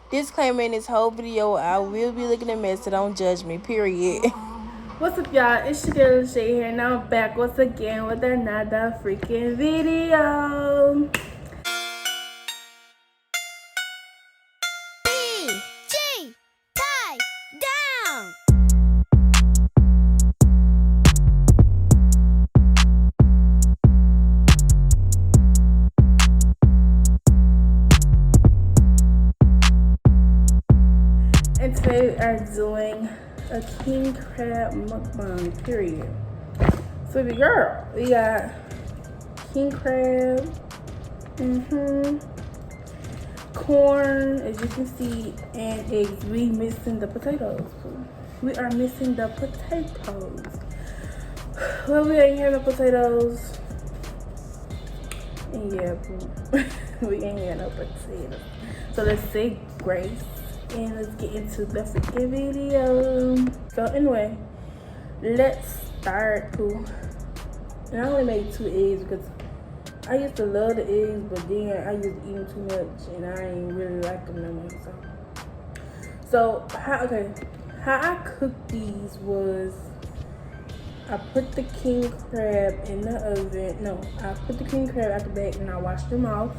Disclaimer: in this whole video, I will be looking a mess, so don't judge me, period. What's up, y'all? It's your girl Shay here, and I'm back once again with another freaking video. And today we are doing a king crab mukbang, period. So the girl, we got king crab, corn, as you can see, and eggs. We missing the potatoes. We are missing the potatoes. Well, we ain't have no potatoes. And yeah, we ain't got no potatoes. So let's say grace. And let's get into the freaking video. So anyway, let's start. Cool. And I only made 2 eggs because I used to love the eggs, but then I used to eat them too much, and I ain't really like them no more. So how I cooked these was I put the king crab in the oven. No, I put the king crab out the bag and I washed them off.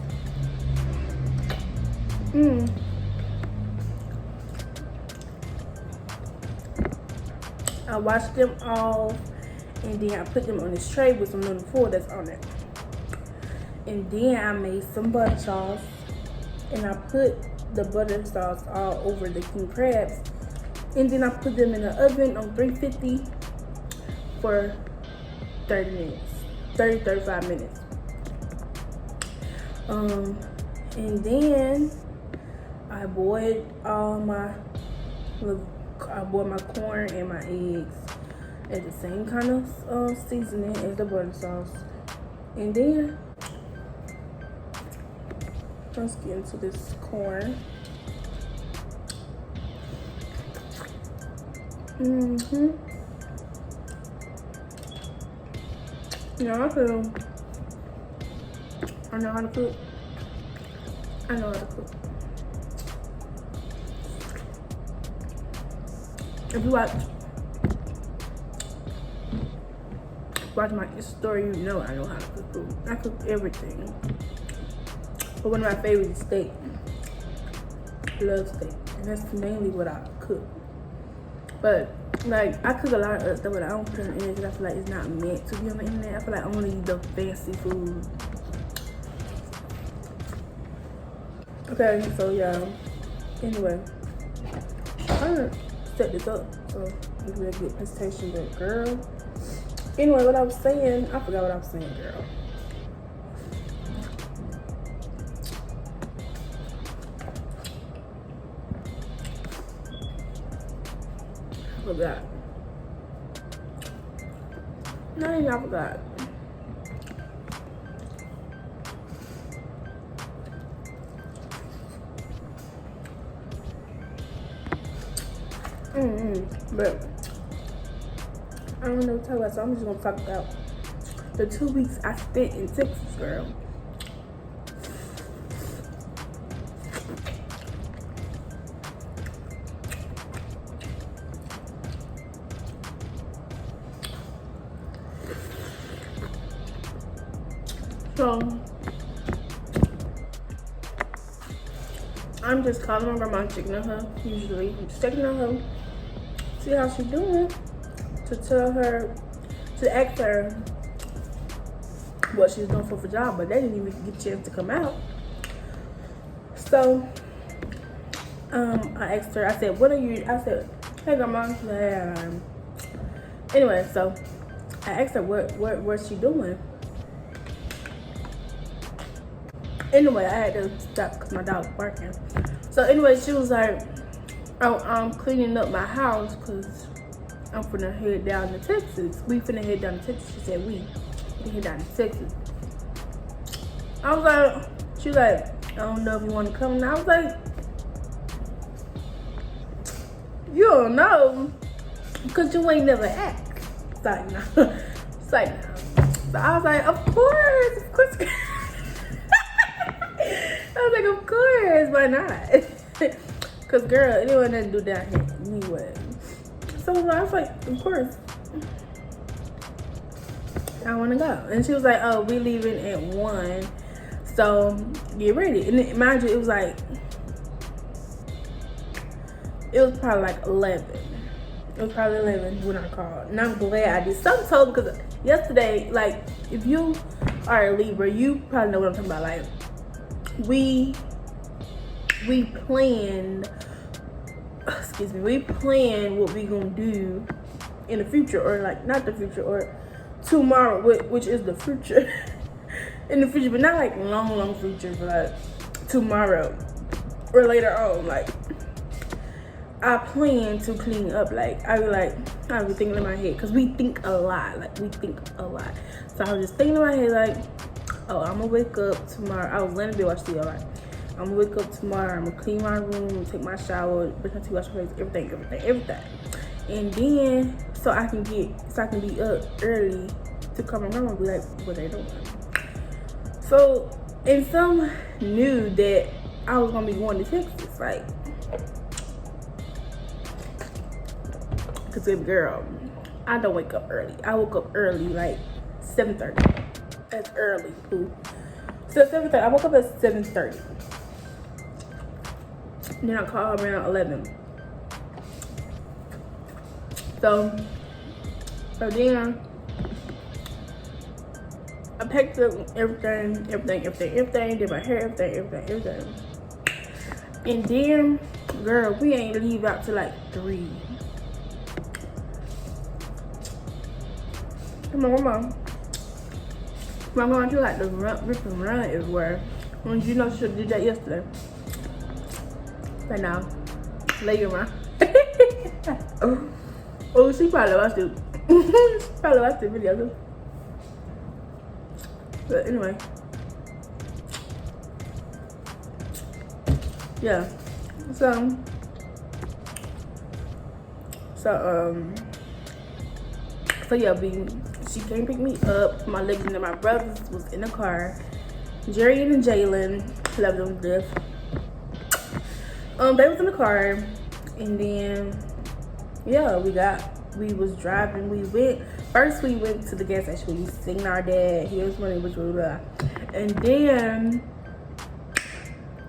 I washed them off, and then I put them on this tray with some little foil that's on it. And then I made some butter sauce, and I put the butter sauce all over the king crabs. And then I put them in the oven on 350 for 30 minutes, 35 minutes. And then I boiled my corn and my eggs at the same kind of seasoning as the butter sauce. And then let's get into this corn. You know, I know how to cook. I know how to cook. If you watch my story, you know I know how to cook food. I cook everything. But one of my favorites is steak. I love steak. And that's mainly what I cook. But like, I cook a lot of other stuff, but I don't put it on the internet because I feel like it's not meant to be on the internet. I feel like only the fancy food. Okay, so y'all. Anyway, I'm gonna set this up so it can be a good presentation, but girl. Anyway, what I was saying, I forgot what I was saying, girl. I forgot. No, I forgot. But I don't know what to talk about, so I'm just gonna talk about the 2 weeks I spent in Texas, girl. So I'm just calling my grandma, checking on her. Usually, I'm just checking on her, see how she's doing, to tell her, to ask her what she's doing for job, but they didn't even get a chance to come out. So I asked her, I said, I said, hey grandma. She said, anyway, so I asked her what's she doing. Anyway, I had to stop because my dog was barking. So anyway, she was like, oh, I'm cleaning up my house because I'm finna head down to Texas. We finna head down to Texas. She said we head down to Texas. I was like, she was like, I don't know if you want to come. And I was like, you don't know because you ain't never asked. It's like, no. It's like, no. So I was like, of course. I was like, of course, why not? Cause girl, it wasn't nothing to do down here anyway. So I was like, of course, I want to go. And she was like, oh, we leaving at 1. So get ready. And then, mind you, it was probably like 11. It was probably 11 when I called. And I'm glad I did. Something told me, because yesterday, like, if you are a Libra, you probably know what I'm talking about. Like, we planned what we gonna do in the future, or like not the future, or tomorrow, which is the future. In the future, but not like long future, but like tomorrow or later on. Like, I plan to clean up. Like, I be thinking in my head, because we think a lot. Like, we think a lot. So I was just thinking in my head, like, oh, I'm gonna wake up tomorrow. I was laying in bed watching TV, like, I'm gonna wake up tomorrow, I'm gonna clean my room, take my shower, brush my teeth, wash my face, everything. And then so I can be up early to come around and be like, what they doing? So, and some knew that I was gonna be going to Texas, like, cause baby girl, I don't wake up early. I woke up early, like 7:30. That's early, boo. So 7:30. I woke up at 7:30. Then I called around 11. So then I packed up everything, did my hair, everything. And then, girl, we ain't leave out till like 3. Come on. I'm going to like the rip and run everywhere. When you know she should have did that yesterday. But now, lay around. Oh, she probably watched it. She probably watched the video too. But anyway. Yeah. So yeah, she came pick me up. My legs and my brothers was in the car. Jerry and Jalen, love them to death. They was in the car, and then yeah, we was driving. We went to the gas station. We seen our dad. He was money, and then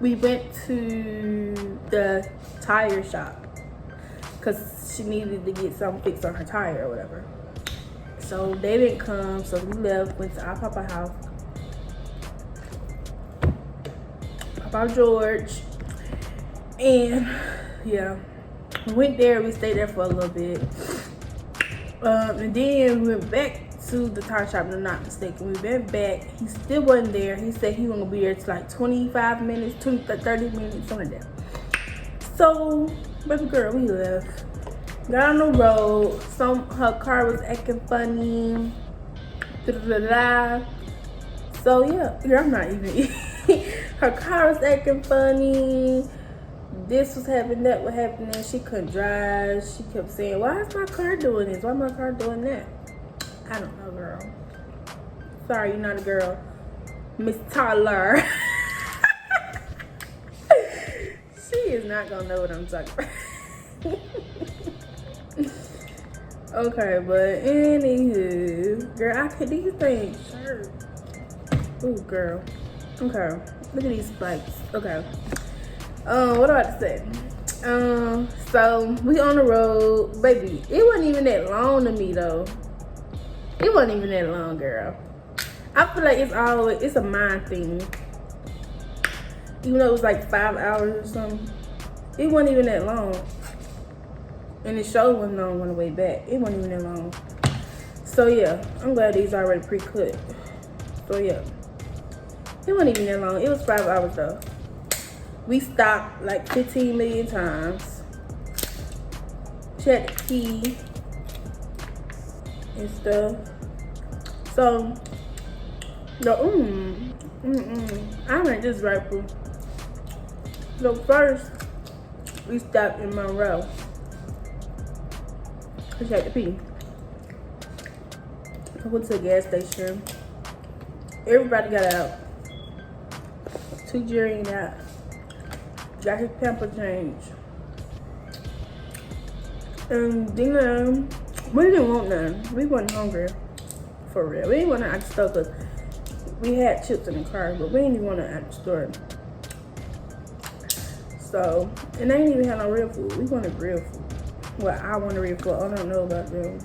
we went to the tire shop because she needed to get something fixed on her tire or whatever. So they didn't come, so we left, went to our Papa house. Papa George. And yeah, we went there, we stayed there for a little bit. And then we went back to the tire shop, if I'm not mistaken. We went back, he still wasn't there. He said he wasn't gonna be there till like 25 minutes, 30 minutes, something like that. So, baby girl, we left. Got on the road. Her car was acting funny. So yeah, girl, I'm not even. Her car was acting funny. This was happening, that was happening. She couldn't drive. She kept saying, why is my car doing this? Why my car doing that? I don't know, girl. Sorry, you're not a girl. Miss Tyler. She is not gonna know what I'm talking about. Okay, but anywho, girl, I could these things. Sure. Ooh, girl. Okay, look at these spikes. Okay. What do I have to say? So we on the road, baby. It wasn't even that long to me though. It wasn't even that long, girl. I feel like it's a mind thing. Even though it was like 5 hours or something, it wasn't even that long. And the show wasn't long on the way back. It wasn't even that long. So yeah, I'm glad these are already pre-cut. So yeah, it wasn't even that long. It was 5 hours though. We stopped like 15 million times. She had the key and stuff. So I meant this rifle. So first we stopped in Monroe. She had to pee. I went to the gas station. Everybody got out. Took Jerry out. got his pamper change. And then we didn't want none. We wasn't hungry for real. We didn't want to act stuff because we had chips in the car, but we didn't even want to at the store. So, and they didn't even have no real food. We wanted real food. Well, I wanted real food. I don't know about them.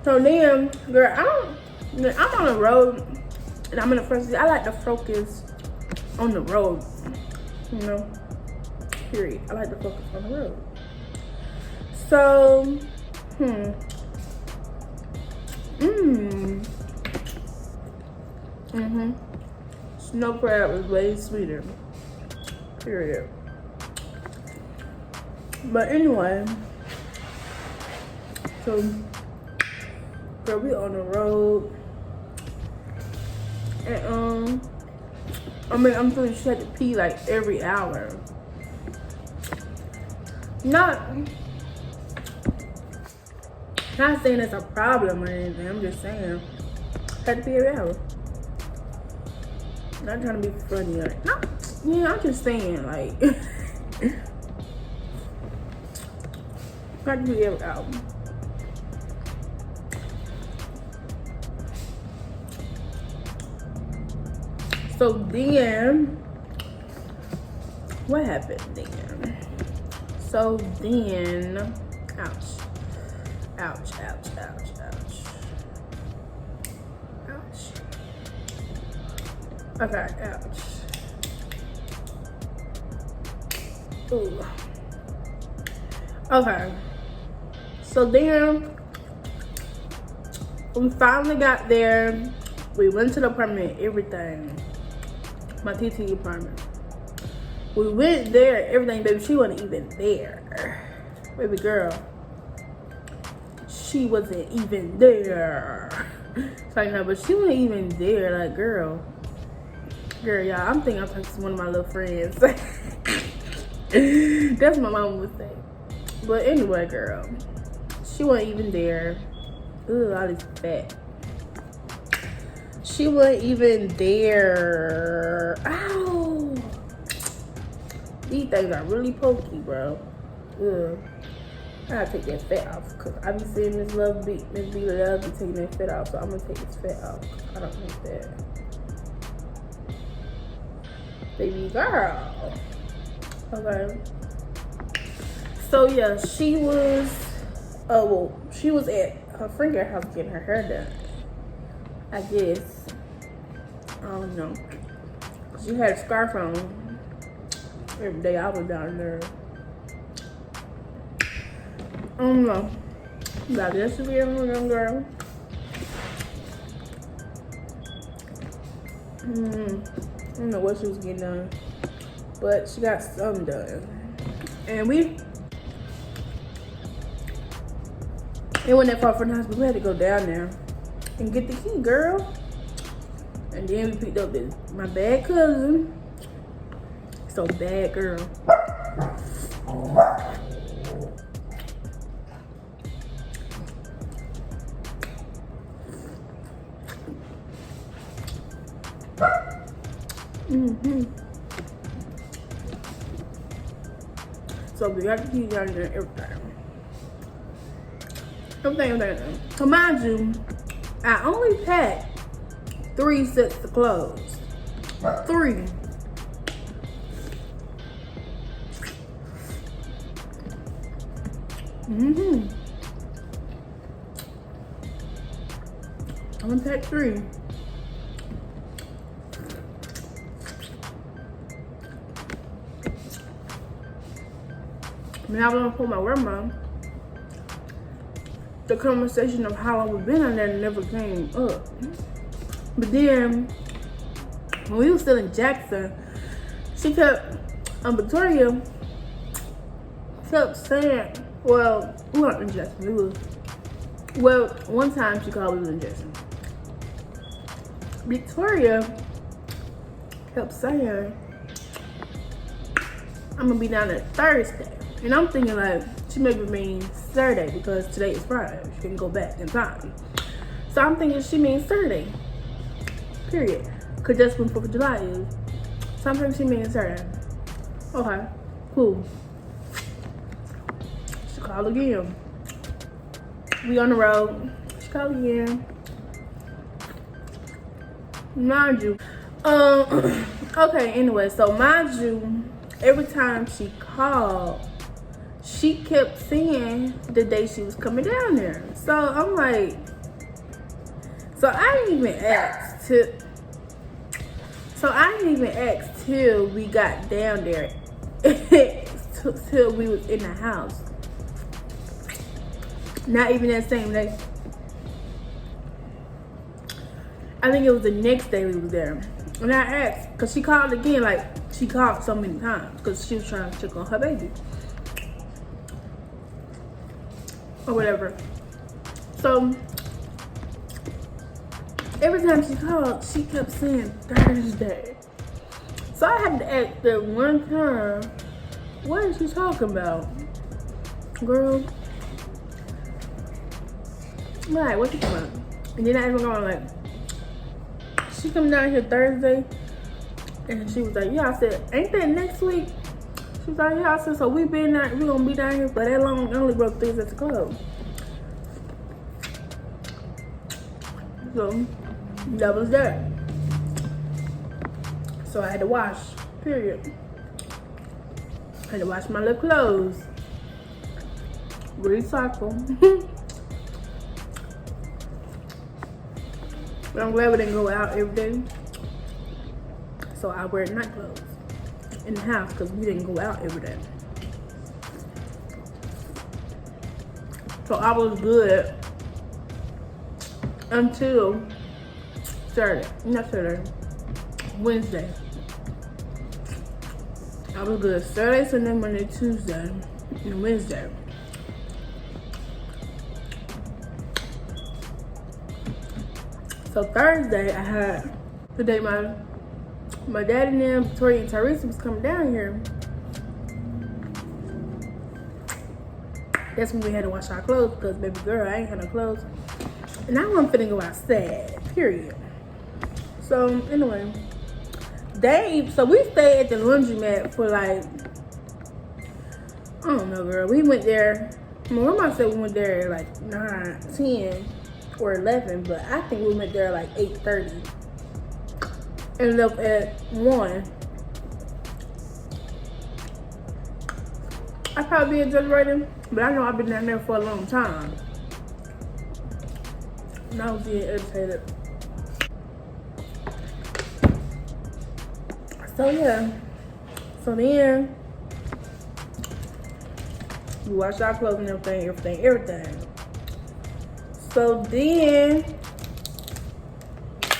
So then, girl, I'm on the road and I'm in the front seat. I like to focus on the road, you know, period. I like to focus on the road. So, snow crab is way sweeter, period. But anyway, so girl, we on the road, and I mean, I'm feeling she had to pee like every hour. Not saying it's a problem or anything. I'm just saying had to pee every hour. Not trying to be funny or no. Yeah, I'm just saying like had to pee every hour. So then, what happened then? So then, ouch. Okay, ouch. Ooh. Okay. So then, we finally got there. We went to the apartment, everything. My TT apartment. We went there, everything, baby. She wasn't even there. Baby girl. She wasn't even there. It's like, no, but she wasn't even there. Like, girl, y'all, I'm thinking I'm talking to one of my little friends. That's what my mom would say. But anyway, girl, she wasn't even there. Ooh, all this fat. She wasn't even there. Ow! These things are really pokey, bro. Ugh. I gotta take that fat off because I be seeing Miss B love be taking that fat off, so I'm gonna take this fat off. I don't want that. Baby girl. Okay. So yeah, she was she was at her friend's house getting her hair done. I guess. I don't know. She had a scarf on every day I was down there. I don't know. But I guess she be a young girl. I don't know what she was getting done. But she got some done. And it wasn't that far from the house, but we had to go down there and get the key, girl. And then we picked up my bad cousin. So bad, girl. So we got the key down there, everything. So mind you, I only packed 3 sets of clothes. 3. I'm gonna pack 3. Now I'm gonna put my grandma. The conversation of how long we've been on there never came up. But then, when we were still in Jackson, she kept, Victoria kept saying, well, we weren't in Jackson, one time she called us in Jackson. Victoria kept saying, I'm gonna be down there Thursday. And I'm thinking like, she maybe means Saturday because today is Friday. She can go back in time. So I'm thinking she means Saturday. Period. Because that's when 4th of July is. So I'm thinking she means Saturday. Okay, cool. She called again. We on the road. She called again. Mind you. Okay, anyway, so mind you, every time she called, she kept saying the day she was coming down there. So I'm like, so I didn't even ask till we got down there. Till we was in the house. Not even that same day. I think it was the next day we was there. And I asked, because she called again, like, she called so many times, because she was trying to check on her baby. Or whatever. So, every time she called, she kept saying Thursday. So I had to ask that one time, what is she talking about? Girl. Like, what you talking about? And then I was going like, she come down here Thursday, and she was like, yeah. I said, ain't that next week? She was like, yeah. I said, so we gonna be down here for that long. I only broke things at the club. So that was that. So I had to wash, period. I had to wash my little clothes. Recycle. But I'm glad we didn't go out every day. So I wear night clothes in the house because we didn't go out every day. So I was good until Saturday. Not Saturday. Wednesday. I was good Saturday, Sunday, Monday, Tuesday, and Wednesday. So Thursday, I had the day my daddy and them, Victoria and Teresa was coming down here. That's when we had to wash our clothes because baby girl, I ain't had no clothes. And I wasn't finna go outside, period. So anyway, so we stayed at the laundromat for like, I don't know, girl. We went there, my mama said we went there at like 9, 10, or 11, but I think we went there like 8:30. Ended up at 1. I probably be exaggerating, but I know I've been down there for a long time. And I was getting irritated. So yeah. So then we washed our clothes and everything. So then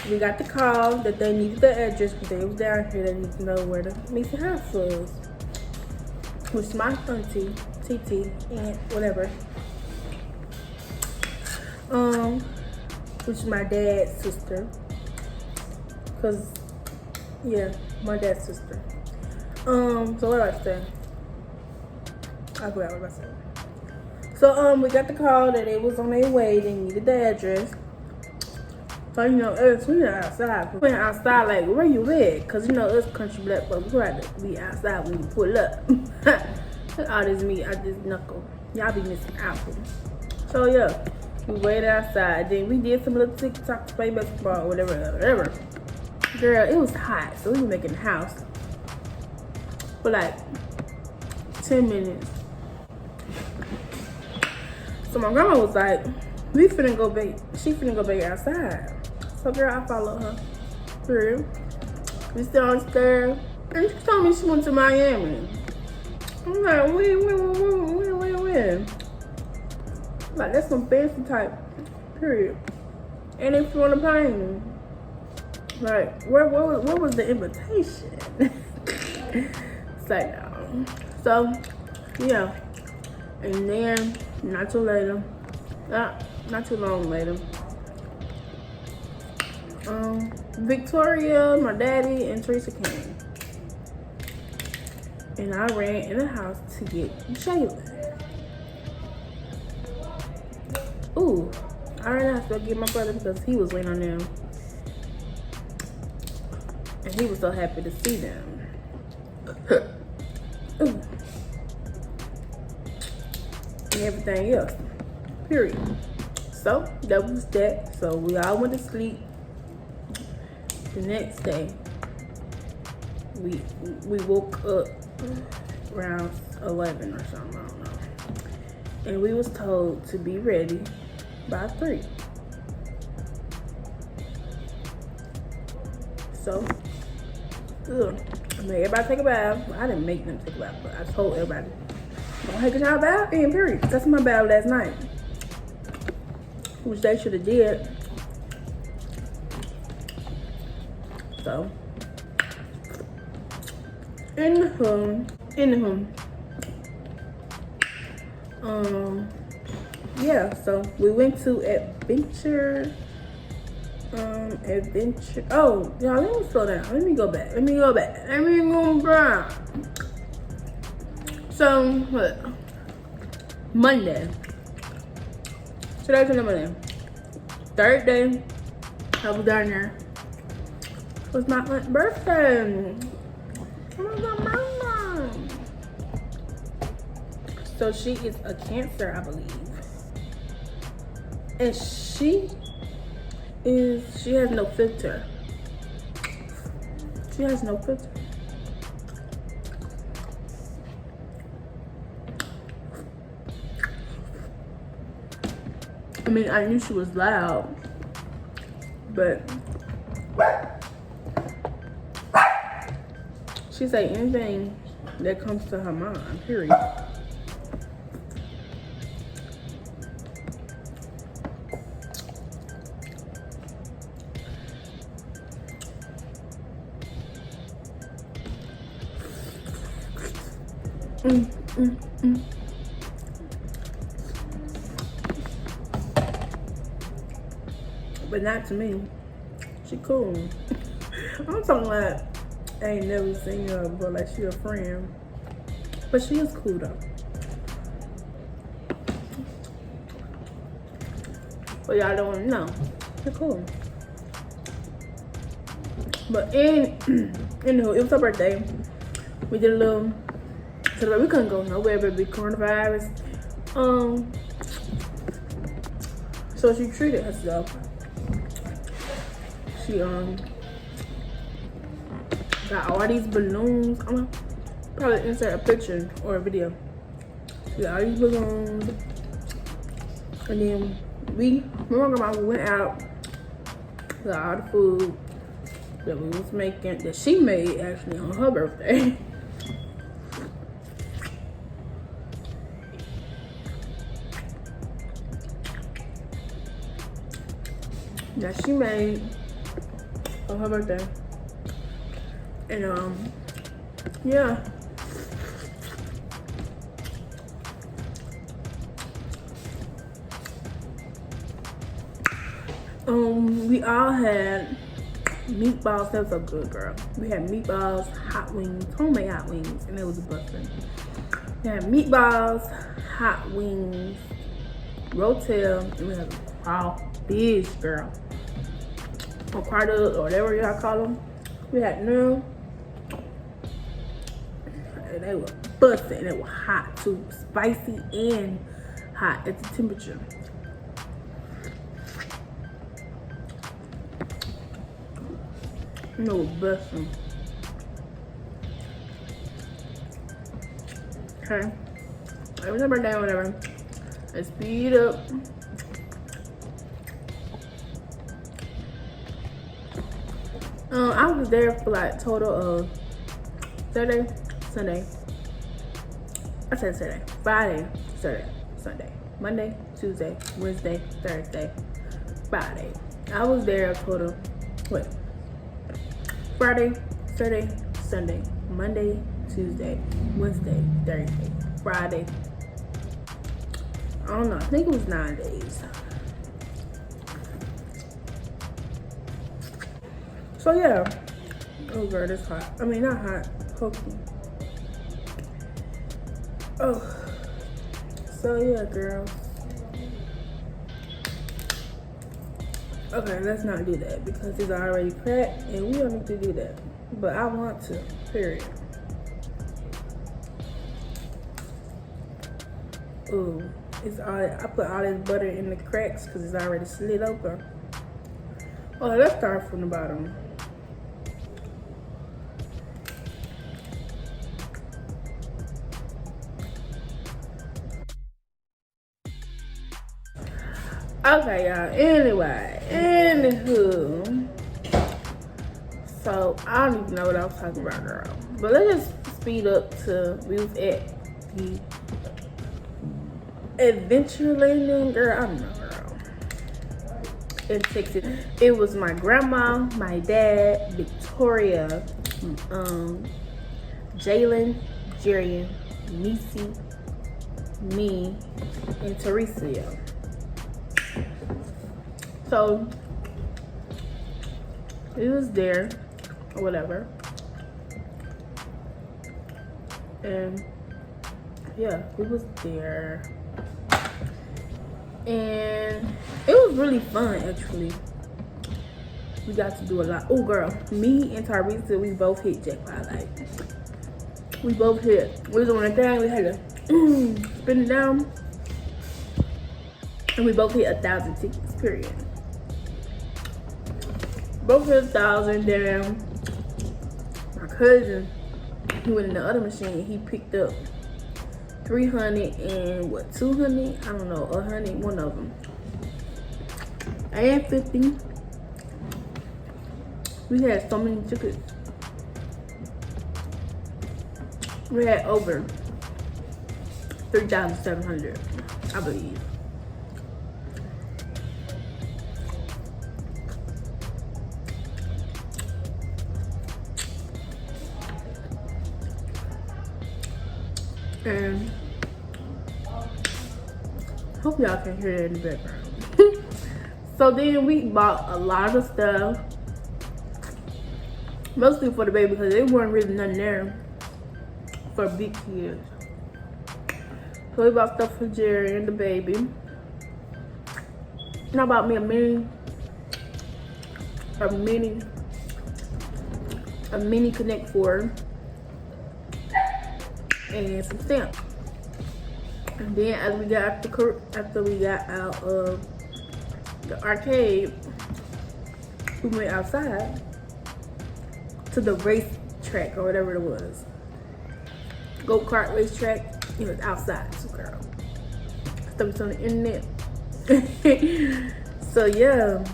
we got the call that they needed the address because they was down here. They needed to know where the Missy house was. Which my auntie, TT, and whatever. Which is my dad's sister. Cause yeah, my dad's sister. So what did I say? I forgot what I said. So we got the call that it was on their way. They needed the address. So you know us, we went outside. We went outside like, where you at? Cause you know us country black folks, we had to be outside when we pull up. All this meat, I just knuckle. Y'all be missing out. So yeah, we waited outside. Then we did some little TikTok, play basketball, whatever. Girl, it was hot, so we were making the house for like 10 minutes. So my grandma was like, she finna go bake outside. So girl, I followed her. Girl, we still on the stairs. And she told me she went to Miami. I'm like, when? Like, that's some fancy type, period. And if you on a plane. Like, where was the invitation? It's like, no. So, yeah. And then, not too long later, Victoria, my daddy, and Teresa came. And I ran in the house to get Jalen. Ooh, I ran out to go get my brother because he was waiting on them. And he was so happy to see them. Ooh. And everything else. Period. So that was that. So we all went to sleep. The next day, we woke up around 11 or something, I don't know. And we was told to be ready by 3. So, I made everybody take a bath. I didn't make them take a bath, but I told everybody, don't take a shower bath in, period. That's my bath last night. Which they should have did. So, yeah, so we went to adventure. Oh, y'all, let me slow down. Let me go back. So, what? Monday. Today's Monday. Third day, I was down there. It was my aunt's birthday. Oh my God, mama. So she is a Cancer, I believe. And she has no filter. She has no filter. I mean, I knew she was loud, but she say anything that comes to her mind, period. But not to me. She cool. I'm talking like I ain't never seen her before, like she a friend. But she is cool though. But y'all don't know. She's cool. But anywho, it was her birthday. We did a little celebrate. We couldn't go nowhere but big coronavirus. So she treated herself. She got all these balloons. I'm gonna probably insert a picture or a video. She got all these balloons. And then my grandma went out, got all the food that we was making, that she made actually on her birthday. That she made on her birthday. And yeah. We all had meatballs. That was so good, girl. We had meatballs, hot wings, homemade hot wings, and it was busting. We had meatballs, hot wings, rotel, and we had crawfish, girl. Or quarter, or whatever y'all call them. We had them. And they were busting. They were hot too, spicy and hot at the temperature. No busting. Okay. It was her birthday or whatever. Let's speed up. I was there for like total of Saturday, Sunday. I said Saturday, Friday, Saturday, Sunday, Monday, Tuesday, Wednesday, Thursday, Friday. I was there a total, Friday, Saturday, Sunday, Monday, Tuesday, Wednesday, Thursday, Friday. I don't know, I think it was 9 days. So yeah. Oh girl, it's hot. I mean, not hot, pokey. Oh. So yeah, girls. Okay, let's not do that because it's already cracked and we don't need to do that. But I want to, period. Ooh, it's all. I put all this butter in the cracks because it's already slid open. Oh, let's start from the bottom. Okay, y'all. Anyway, anywho. So I don't even know what I was talking about, girl. But let's just speed up to we was at the Adventureland, girl. I don't know, girl. In Texas. It was my grandma, my dad, Victoria, Jalen, Jerian, Nisi, me, and Teresa. Yo. So it was there or whatever. And yeah, we was there. And it was really fun, actually. We got to do a lot. Oh, girl, me and Teresa, we both hit jackpot. Like, we both hit. We was on a thing. We had to spin it down, and we both hit 1,000 tickets. Period. Both hit 1,000. Then my cousin, he went in the other machine. He picked up 300 and what, 200? I don't know, 100, one of them. And 50. We had so many tickets. We had over 3,700, I believe. And hope y'all can hear it in the background. So then we bought a lot of stuff, mostly for the baby because there weren't really nothing there for big kids. So we bought stuff for Jerry and the baby. And I bought me a mini Connect 4 and some stamps. And then as we got after we got out of the arcade, we went outside to the race track or whatever it was. Go-kart race track. It was outside, so girl. Stuff was on the internet. So yeah.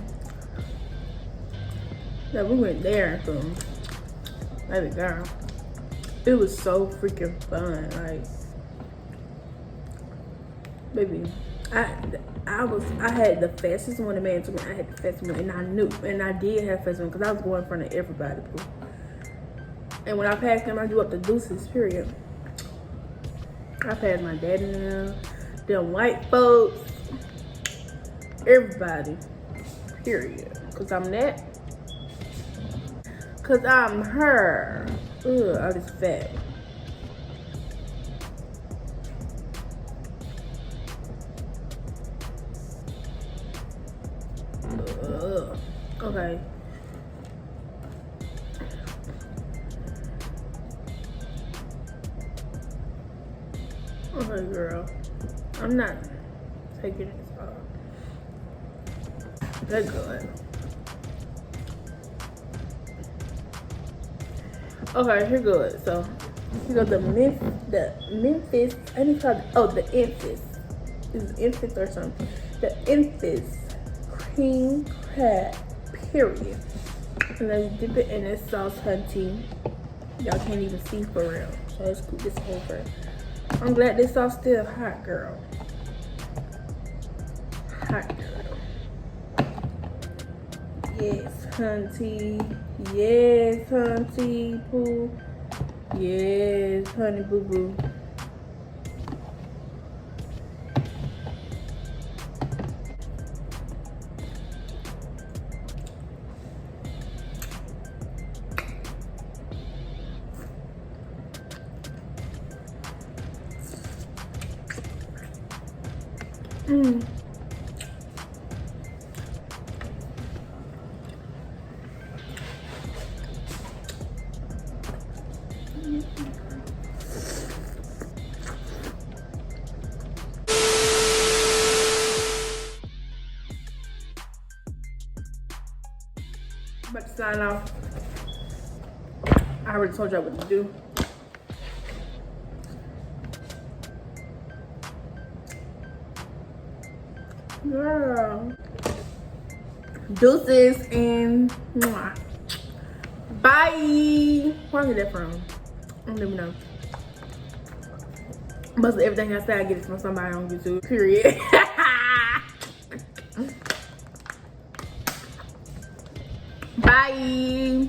Yeah, we went there, so baby girl. It was so freaking fun. Like, baby, I had the fastest one. The man told me I had the fastest one, and I knew, and I did have the fastest one because I was going in front of everybody. And when I passed them, I drew up the deuces. Period. I passed my dad and them white folks, everybody. Period. Cause I'm that. Cause I'm her. Ugh, all this fat. Okay. Okay, girl. I'm not taking this off. That's good. Okay, here goes. So, you know the Memphis. I need to call it. Oh, the Memphis. Is Memphis or something? The Memphis cream crab. Period. And let's dip it in this sauce, hunty. Y'all can't even see for real. So let's scoop this over. I'm glad this sauce still hot, girl. Hot, girl. Yes, hunty. Yes, hunty poo. Yes, honey boo boo. sign off. I already told y'all what to do. Girl. Deuces and mwah. Bye. Where I get that from? Don't let me know. Most of everything I say, I get it from somebody on YouTube. Period. Bye.